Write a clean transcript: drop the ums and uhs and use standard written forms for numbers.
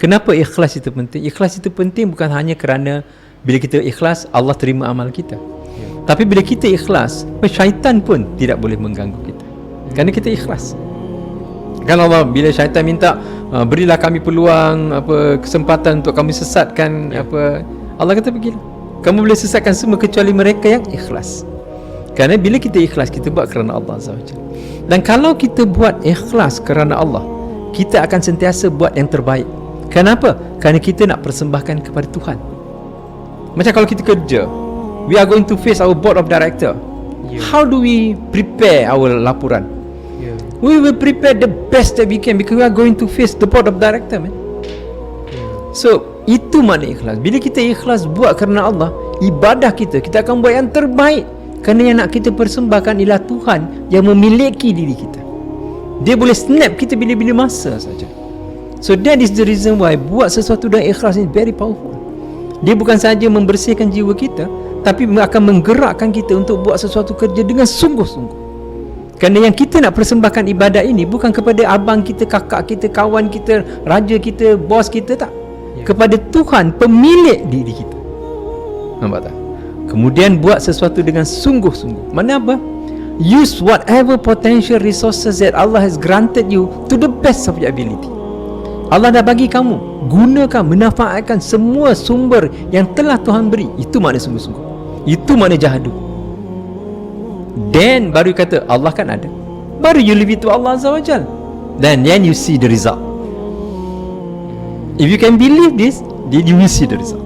Kenapa ikhlas itu penting? Ikhlas itu penting bukan hanya kerana bila kita ikhlas Allah terima amal kita. Tapi bila kita ikhlas, syaitan pun tidak boleh mengganggu kita. Kerana kita ikhlas. Kan Allah bila syaitan minta berilah kami peluang, kesempatan untuk kami sesatkan, Allah kata begini, kamu boleh sesatkan semua kecuali mereka yang ikhlas. Kerana bila kita ikhlas, kita buat kerana Allah SWT. Dan kalau kita buat ikhlas kerana Allah, kita akan sentiasa buat yang terbaik. Kenapa? Kerana kita nak persembahkan kepada Tuhan. Macam kalau kita kerja, we are going to face our board of director. How do we prepare our laporan? We will prepare the best that we can because we are going to face the board of director, man. So itu makna ikhlas. Bila kita ikhlas buat kerana Allah, ibadah kita akan buat yang terbaik. Kerana yang nak kita persembahkan ialah Tuhan yang memiliki diri kita. Dia boleh snap kita bila-bila masa saja. So that is the reason why buat sesuatu dengan ikhlas ni very powerful. Dia bukan sahaja membersihkan jiwa kita, tapi akan menggerakkan kita untuk buat sesuatu kerja dengan sungguh-sungguh. Kerana yang kita nak persembahkan ibadat ini bukan kepada abang kita, kakak kita, kawan kita, raja kita, bos kita, tak. Kepada Tuhan, pemilik diri kita. Nampak tak? Kemudian buat sesuatu dengan sungguh-sungguh. Mana apa? Use whatever potential resources that Allah has granted you to the best of your ability. Allah dah bagi kamu, gunakan, manfaatkan semua sumber yang telah Tuhan beri. Itu makna sungguh-sungguh. Itu makna jahadu. Then baru kata Allah kan ada. Baru you leave it to Allah Azza wa Jal. Then you see the result. If you can believe this, then you will see the result.